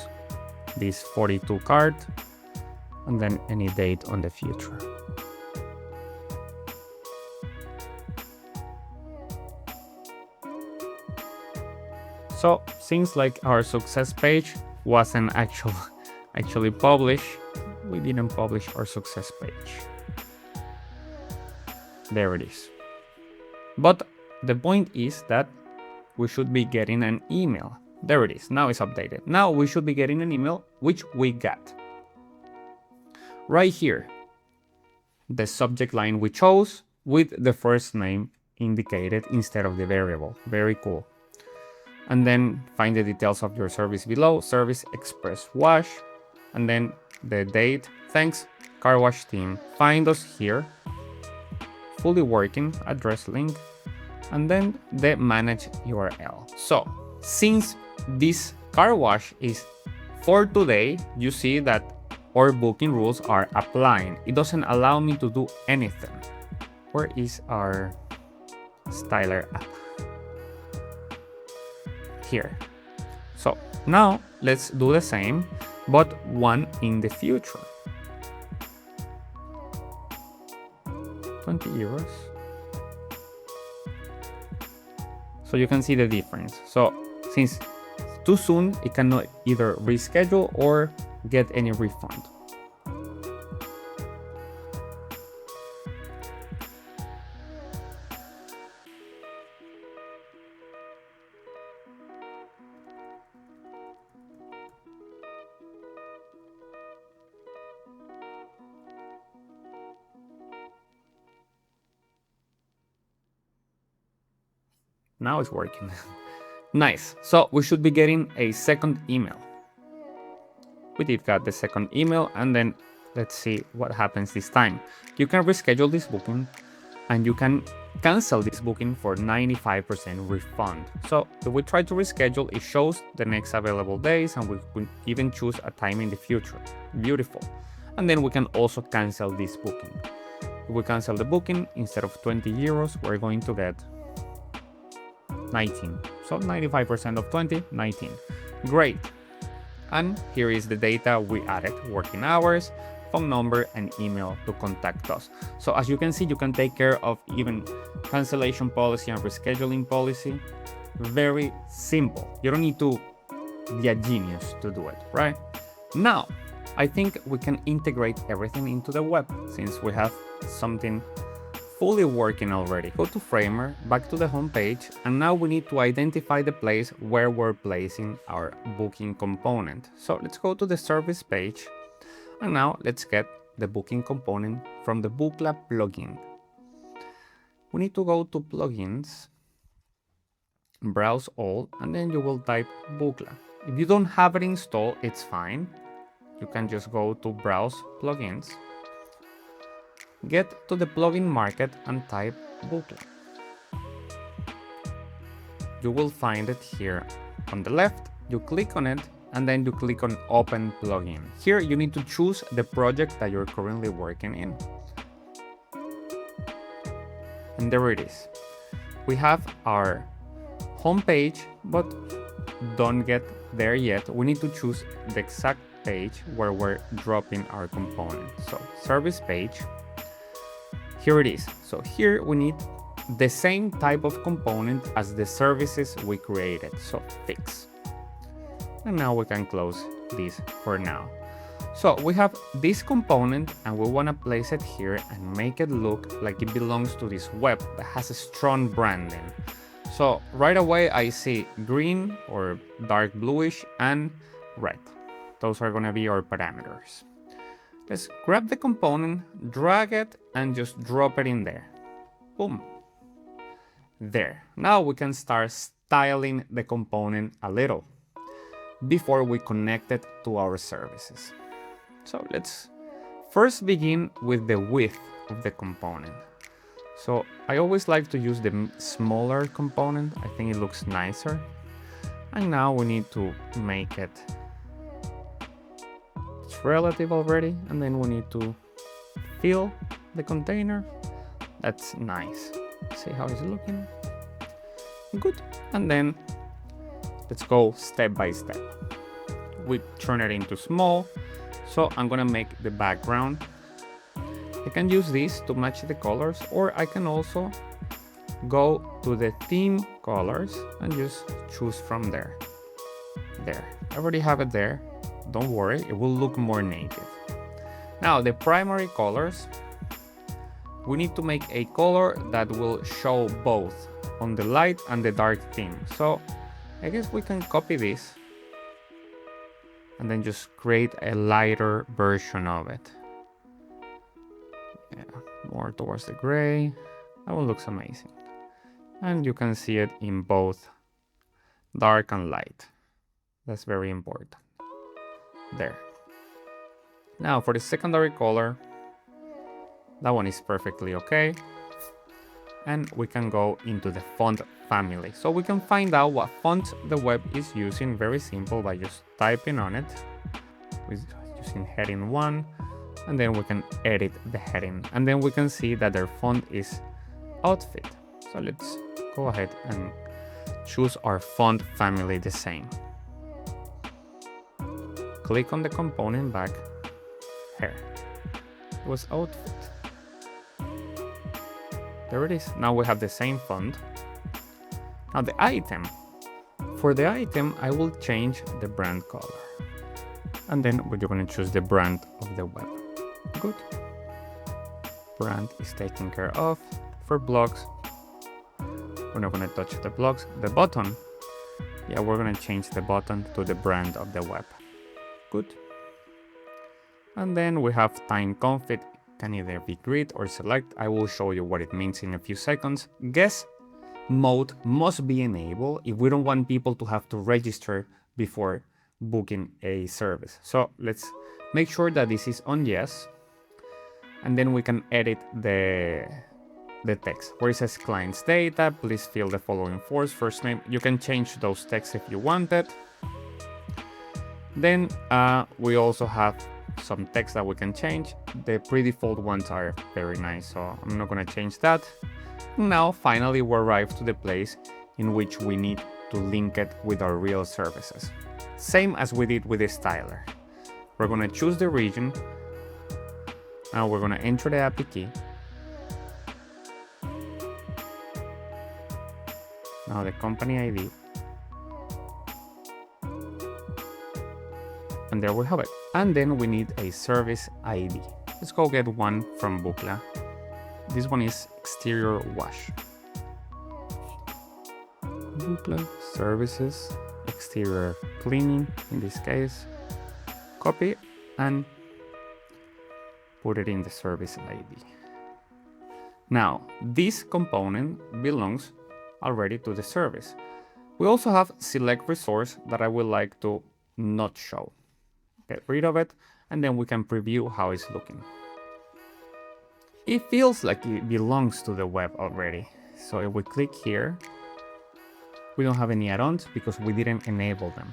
this 42 card and then any date on the future. So seems like our success page wasn't actually published. We didn't publish our success page. There it is. But the point is that we should be getting an email. There it is. Now it's updated. Now we should be getting an email, which we got. Right here, the subject line we chose with the first name indicated instead of the variable. Very cool. And then find the details of your service below. Service Express Wash. And then the date. Thanks, Car Wash Team. Find us here. Fully working address link. And then the manage URL. So since this car wash is for today, you see that our booking rules are applying. It doesn't allow me to do anything. Where is our styler app? Here. So now let's do the same, but one in the future. 20 euros. So you can see the difference. So since it's too soon, it cannot either reschedule or get any refund. Now it's working. Nice. So we should be getting a second email. We did get the second email, and then let's see what happens this time. You can reschedule this booking and you can cancel this booking for 95% refund. So if we try to reschedule, it shows the next available days, and we can even choose a time in the future. Beautiful. And then we can also cancel this booking. If we cancel the booking, instead of 20 euros, we're going to get 19. So 95% of 20, 19. Great. And here is the data we added: working hours, phone number, and email to contact us. So as you can see, you can take care of even cancellation policy and rescheduling policy. Very simple. You don't need to be a genius to do it, right? Now, I think we can integrate everything into the web since we have something fully working already. Go to Framer, back to the home page, and now we need to identify the place where we're placing our booking component. So let's go to the service page, and now let's get the booking component from the Bookla plugin. We need to go to plugins, browse all, and then you will type Bookla. If you don't have it installed, it's fine. You can just go to browse plugins, get to the plugin market and type Bookla. You will find it here on the left. You click on it and then you click on open plugin. Here you need to choose the project that you're currently working in. And there it is. We have our home page, but don't get there yet. We need to choose the exact page where we're dropping our component. So service page. Here it is. So here we need the same type of component as the services we created. So fix. And now we can close this for now. So we have this component and we want to place it here and make it look like it belongs to this web that has a strong branding. So right away I see green or dark bluish and red. Those are going to be our parameters. Let's grab the component, drag it, and just drop it in there. Boom. There. Now we can start styling the component a little before we connect it to our services. So let's first begin with the width of the component. So I always like to use the smaller component. I think it looks nicer. And now we need to make it relative already, and then we need to fill the container. That's nice. See how it's looking? Good. And then let's go step by step. We turn it into small. So I'm gonna make the background. I can use this to match the colors, or I can also go to the theme colors and just choose from there. There. I already have it there. Don't worry, it will look more native. Now the primary colors, we need to make a color that will show both on the light and the dark theme. So I guess we can copy this and then just create a lighter version of it. Yeah, more towards the gray. That one looks amazing. And you can see it in both dark and light. That's very important. There. Now for the secondary color, that one is perfectly okay. And we can go into the font family. So we can find out what font the web is using, very simple, by just typing on it, with using heading 1, and then we can edit the heading. And then we can see that their font is Outfit. So let's go ahead and choose our font family the same. Click on the component back here. It was Outfit. There it is. Now we have the same font. Now the item. For the item, I will change the brand color. And then we're going to choose the brand of the web. Good. Brand is taken care of. For blogs, we're not going to touch the blogs. The button, yeah, we're going to change the button to the brand of the web. Good. And then we have time config, can either be grid or select. I will show you what it means in a few seconds. Guest mode must be enabled if we don't want people to have to register before booking a service. So let's make sure that this is on yes, and then we can edit the text where it says client's data. Please fill the following first name. You can change those texts if you wanted. Then we also have some text that we can change. The pre-default ones are very nice, so I'm not going to change that. Now finally we arrive to the place in which we need to link it with our real services, same as we did with the styler. We're going to choose the region. Now we're going to enter the API key. Now the company ID. And there we have it. And then we need a service ID. Let's go get one from Bookla. This one is exterior wash. Bookla services, exterior cleaning in this case. Copy and put it in the service ID. Now this component belongs already to the service. We also have select resource that I would like to not show. Get rid of it, and then we can preview how it's looking. It feels like it belongs to the web already. So if we click here, we don't have any add-ons because we didn't enable them.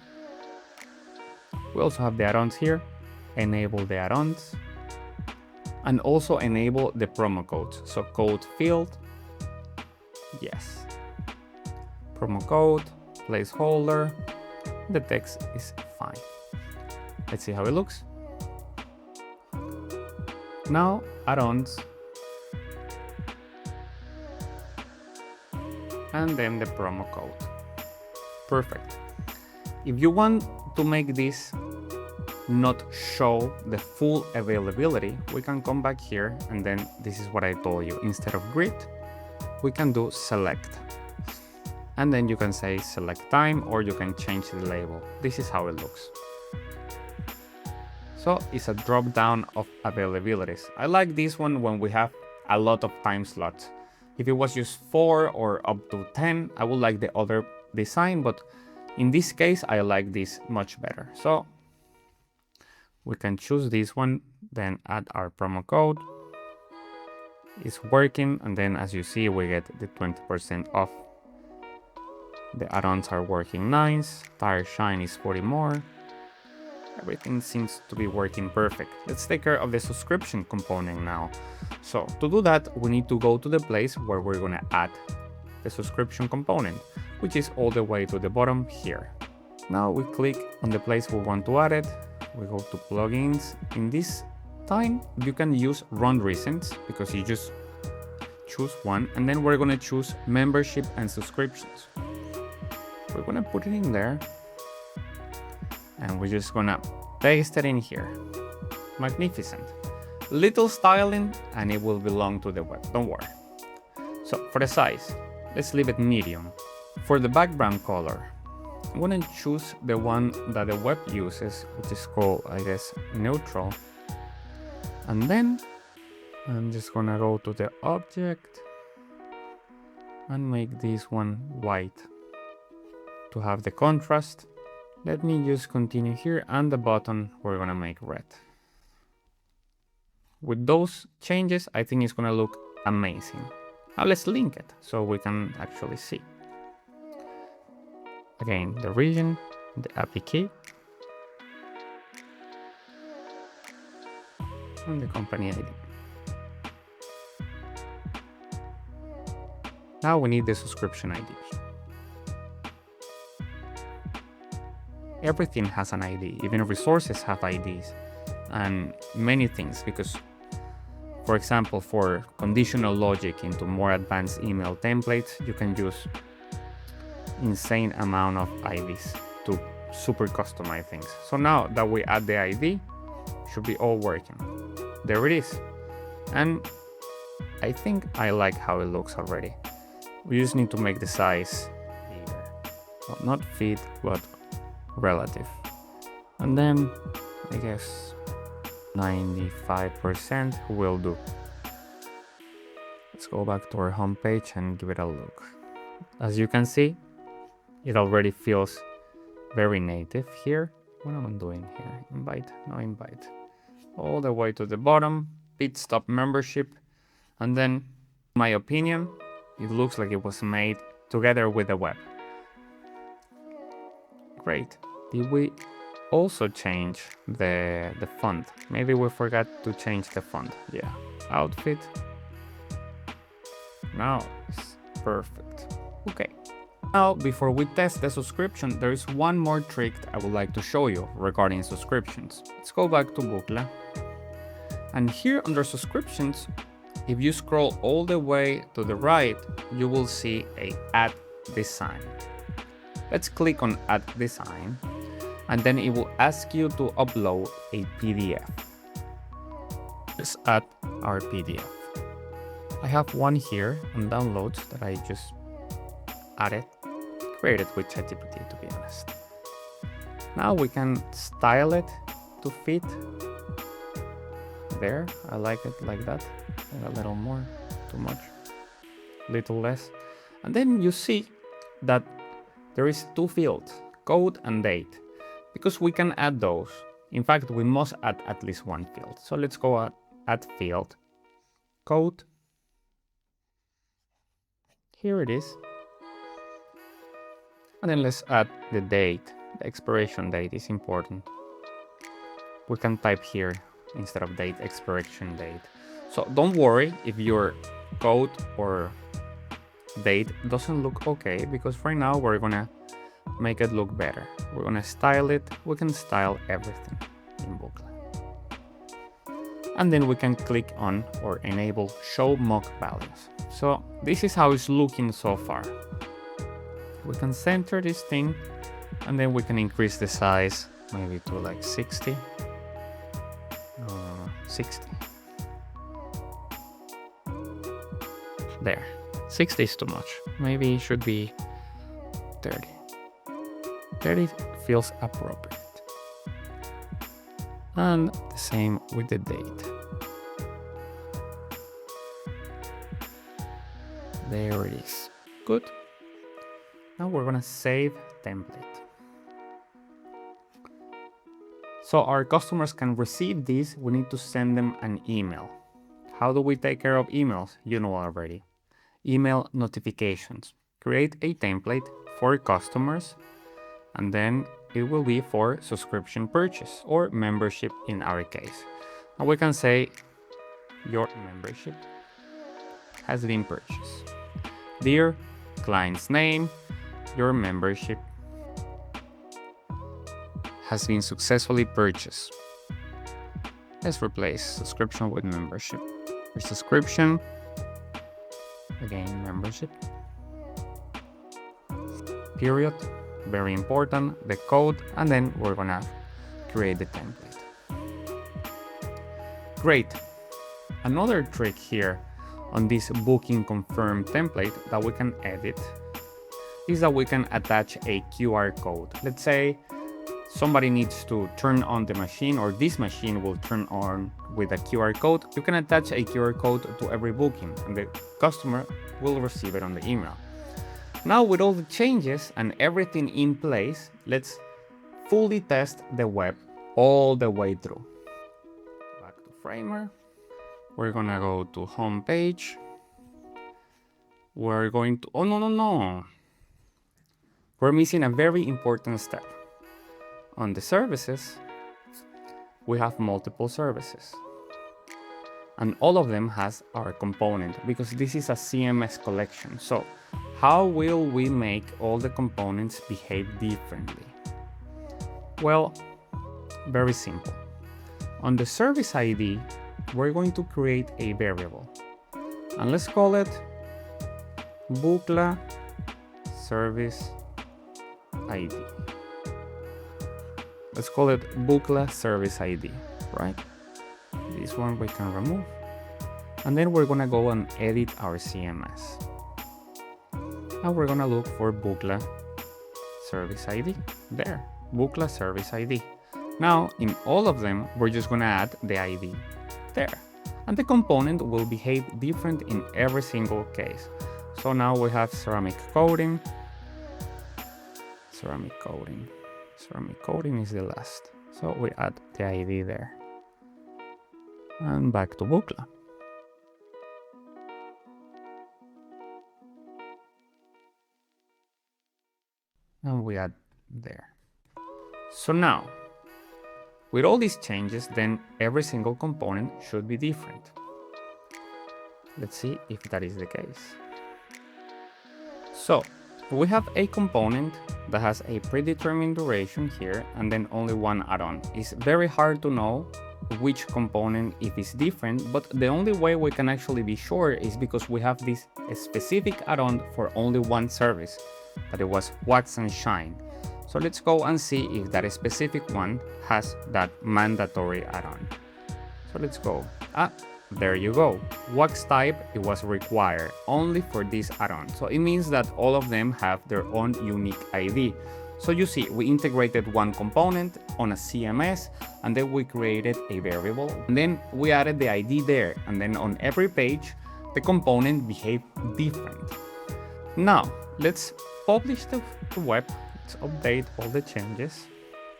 We also have the add-ons here. Enable the add-ons, and also enable the promo codes. So code field, yes. Promo code, placeholder, the text is fine. Let's see how it looks. Now add-ons, and then the promo code. Perfect. If you want to make this not show the full availability, we can come back here, and then this is what I told you. Instead of grid, we can do select. And then you can say select time, or you can change the label. This is how it looks. So it's a drop down of availabilities. I like this one when we have a lot of time slots. If it was just 4 or up to 10, I would like the other design, but in this case, I like this much better. So we can choose this one, then add our promo code. It's working, and then as you see, we get the 20% off. The add-ons are working nice. Tire shine is 40 more. Everything seems to be working perfect. Let's take care of the subscription component now. So to do that, we need to go to the place where we're going to add the subscription component, which is all the way to the bottom here. Now we click on the place we want to add it. We go to plugins. In this time, you can use run recents because you just choose one, and then we're going to choose membership and subscriptions. We're going to put it in there, and we're just going to paste it in here. Magnificent. Little styling, and it will belong to the web, don't worry. So for the size, let's leave it medium. For the background color, I'm going to choose the one that the web uses, which is called, I guess, neutral. And then I'm just going to go to the object and make this one white to have the contrast. Let me just continue here, and the button we're going to make red. With those changes, I think it's going to look amazing. Now let's link it so we can actually see. Again, the region, the API key, and the company ID. Now we need the subscription ID. Everything has an ID, even resources have IDs, and many things, because, for example, for conditional logic into more advanced email templates, you can use insane amount of IDs to super customize things. So now that we add the ID, should be all working. There it is. And I think I like how it looks already. We just need to make the size bigger. Well, not fit, but relative. And then I guess 95% will do. Let's go back to our homepage and give it a look. As you can see, it already feels very native here. What am I doing here? Invite, no invite. All the way to the bottom, pit stop membership. And then, in my opinion, it looks like it was made together with the web. Great. Did we also change the font? Maybe we forgot to change the font. Yeah. Outfit. Now it's perfect. Okay. Now, before we test the subscription, there is one more trick I would like to show you regarding subscriptions. Let's go back to Bookla. And here under subscriptions, if you scroll all the way to the right, you will see a Add Design. Let's click on Add Design, and then it will ask you to upload a PDF. Let's add our PDF. I have one here on downloads that I just added, created with ChatGPT, to be honest. Now we can style it to fit there. I like it like that. A little more, too much, little less. And then you see that there is two fields, code and date, because we can add those. In fact, we must add at least one field. So let's go add field, code. Here it is. And then let's add the date. The expiration date is important. We can type here instead of date, expiration date. So don't worry if your code or date doesn't look okay, because right now we're gonna make it look better. We're gonna style it. We can style everything in Bookla. And then we can click on or enable show mock values. So this is how it's looking so far. We can center this thing, and then we can increase the size maybe to like 60. 60. There. 60 is too much. Maybe it should be 30. 30 feels appropriate. And the same with the date. There it is. Good. Now we're gonna save template. So our customers can receive this, we need to send them an email. How do we take care of emails? You know already. Email notifications. Create a template for customers, and then it will be for subscription purchase or membership in our case. And we can say your membership has been purchased. Dear client's name, your membership has been successfully purchased. Let's replace subscription with membership. For subscription, again, membership. Period, very important, the code, and then we're gonna create the template. Great. Another trick here on this booking confirm template that we can edit is that we can attach a QR code. Let's say somebody needs to turn on the machine, or this machine will turn on with a QR code. You can attach a QR code to every booking, and the customer will receive it on the email. Now with all the changes and everything in place, let's fully test the web all the way through. Back to Framer. We're gonna go to home page. We're going to, oh no. we're missing a very important step. On the services, we have multiple services. And all of them has our component because this is a CMS collection. So how will we make all the components behave differently? Well, very simple. On the service ID, we're going to create a variable. And let's call it Bookla service ID. Let's call it Bookla service ID, right? This one we can remove. And then we're gonna go and edit our CMS. And we're gonna look for Bookla service ID. There, Bookla service ID. Now, in all of them, we're just gonna add the ID there. And the component will behave different in every single case. So now we have ceramic coating. Ceramic coating. Ceramic coating is the last. So we add the ID there. And back to Bookla. And we add there. So now, with all these changes, then every single component should be different. Let's see if that is the case. So, we have a component that has a predetermined duration here and then only one add-on. It's very hard to know which component if it's different, but the only way we can actually be sure is because we have this specific add-on for only one service, that it was Wax and Shine. So let's go and see if that specific one has that mandatory add-on. So let's go. There you go. Wax type, it was required only for this add-on. So it means that all of them have their own unique ID. So you see, we integrated one component on a CMS, and then we created a variable, and then we added the ID there, and then on every page, the component behaved different. Now, let's publish the web. Let's update all the changes,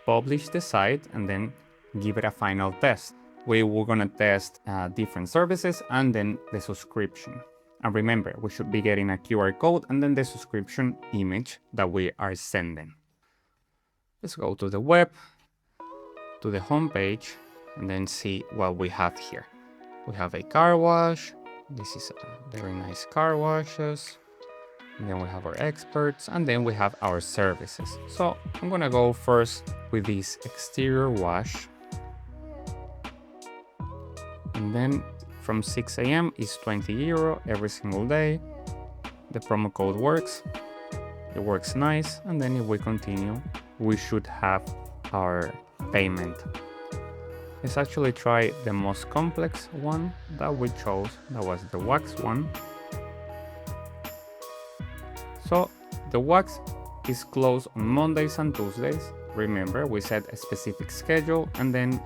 publish the site, and then give it a final test. We were gonna test different services and then the subscription. And remember, we should be getting a QR code and then the subscription image that we are sending. Let's go to the web, to the home page, and then see what we have here. We have a car wash. This is a very nice car washes. And then we have our experts, and then we have our services. So I'm gonna go first with this exterior wash. And then from 6 a.m. is 20 euro every single day. The promo code works. It works nice. And then if we continue, we should have our payment. Let's actually try the most complex one that we chose. That was the wax one. So the wax is closed on Mondays and Tuesdays. Remember, we set a specific schedule, and then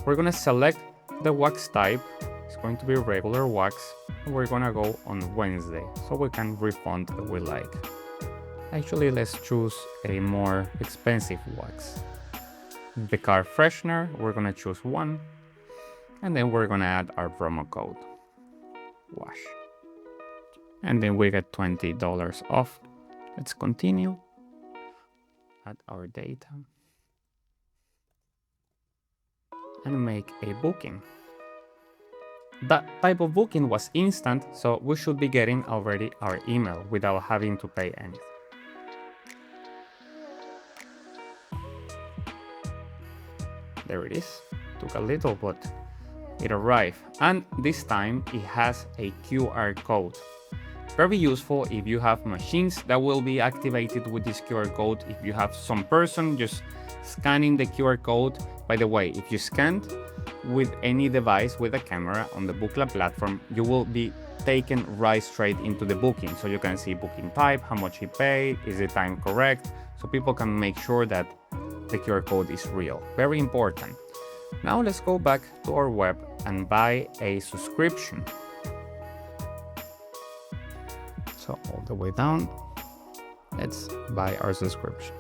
we're gonna select the wax type. It's going to be regular wax. And we're gonna go on Wednesday, so we can refund that we like. Actually, let's choose a more expensive wax. The car freshener, we're gonna choose one, and then we're gonna add our promo code, wash. And then we get $20 off. Let's continue. Add our data. And make a booking. That type of booking was instant, so we should be getting already our email without having to pay anything. There it is. Took a little, but it arrived. And this time it has a QR code. Very useful if you have machines that will be activated with this QR code. If you have some person just scanning the QR code. By the way, if you scanned with any device with a camera on the Bookla platform, you will be taken right straight into the booking. So you can see booking type, how much he paid, is the time correct? So people can make sure that the QR code is real. Very important. Now let's go back to our web and buy a subscription. So all the way down, let's buy our subscription.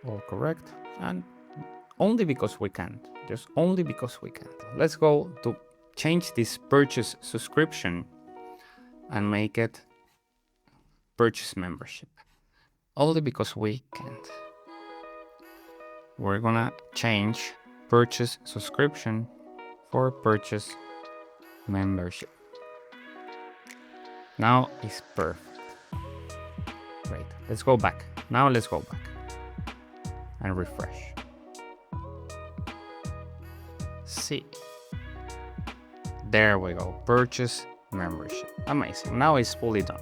All correct, and only because we can't, just only because we can't. Let's go to change this purchase subscription and make it purchase membership. Only because we can't. We're gonna change purchase subscription for purchase membership. Now it's perfect. Great. Let's go back. Now let's go back and refresh. See. There we go. Purchase membership. Amazing. Now it's fully done.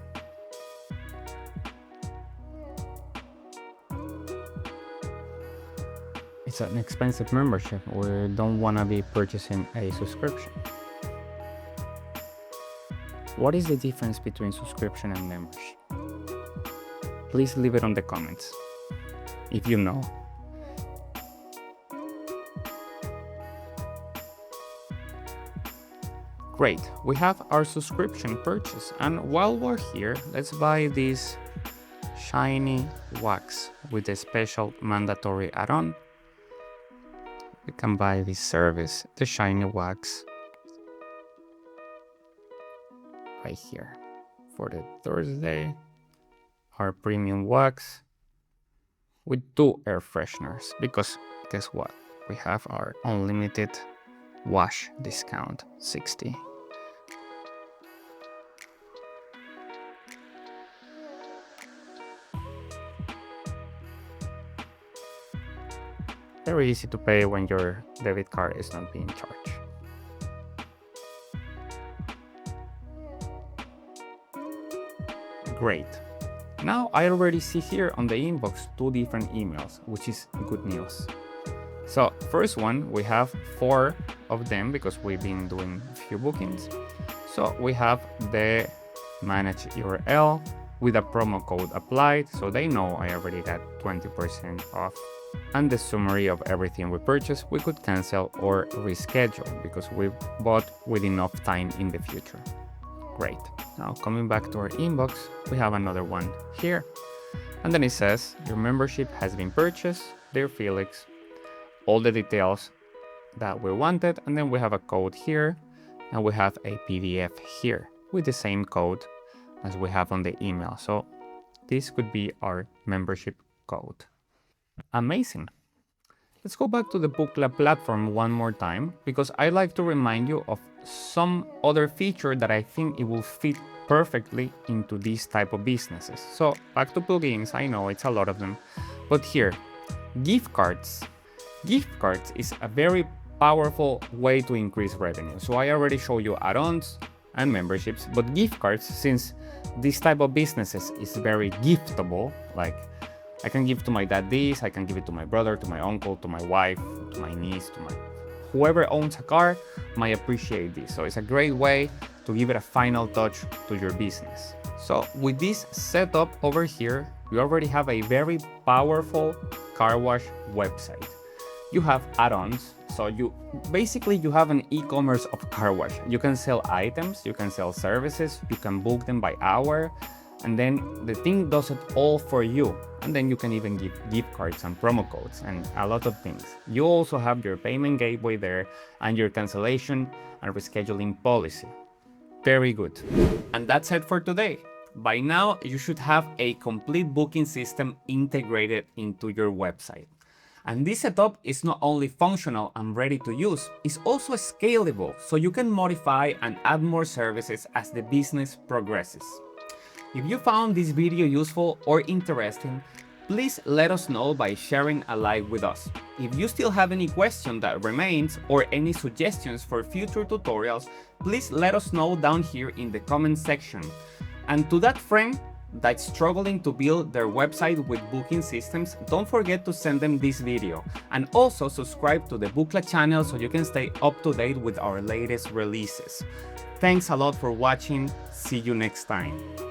It's an expensive membership. We don't want to be purchasing a subscription. What is the difference between subscription and membership? Please leave it on the comments if you know. Great, we have our subscription purchase, and while we're here, let's buy this shiny wax with a special mandatory add-on. We can buy this service, the shiny wax, right here for the Thursday. Our premium wax with 2 air fresheners, because guess what? We have our unlimited wash discount, 60. Very easy to pay when your debit card is not being charged. Great. Now I already see here on the inbox 2 different emails, which is good news. So first one, we have 4 of them because we've been doing a few bookings. So we have the manage URL with a promo code applied, so they know I already got 20% off. And the summary of everything we purchased, we could cancel or reschedule because we bought with enough time in the future. Great. Now coming back to our inbox, we have another one here. And then it says, your membership has been purchased, dear Felix. All the details that we wanted. And then we have a code here. And we have a PDF here with the same code as we have on the email. So this could be our membership code. Amazing. Let's go back to the Bookla platform one more time, because I like to remind you of some other feature that I think it will fit perfectly into these type of businesses. So back to plugins, I know it's a lot of them, but here, gift cards. Gift cards is a very powerful way to increase revenue. So I already showed you add-ons and memberships, but gift cards, since this type of businesses is very giftable, like I can give to my dad this, I can give it to my brother, to my uncle, to my wife, to my niece, to my whoever owns a car might appreciate this. So it's a great way to give it a final touch to your business. So with this setup over here, you already have a very powerful car wash website. You have add-ons, so you have an e-commerce of car wash. You can sell items, you can sell services, you can book them by hour, and then the thing does it all for you. And then you can even give gift cards and promo codes and a lot of things. You also have your payment gateway there and your cancellation and rescheduling policy. Very good. And that's it for today. By now, you should have a complete booking system integrated into your website. And this setup is not only functional and ready to use, it's also scalable, so you can modify and add more services as the business progresses. If you found this video useful or interesting, please let us know by sharing a like with us. If you still have any question that remains or any suggestions for future tutorials, please let us know down here in the comment section. And to that friend that's struggling to build their website with booking systems, don't forget to send them this video. And also subscribe to the Bookla channel so you can stay up to date with our latest releases. Thanks a lot for watching. See you next time.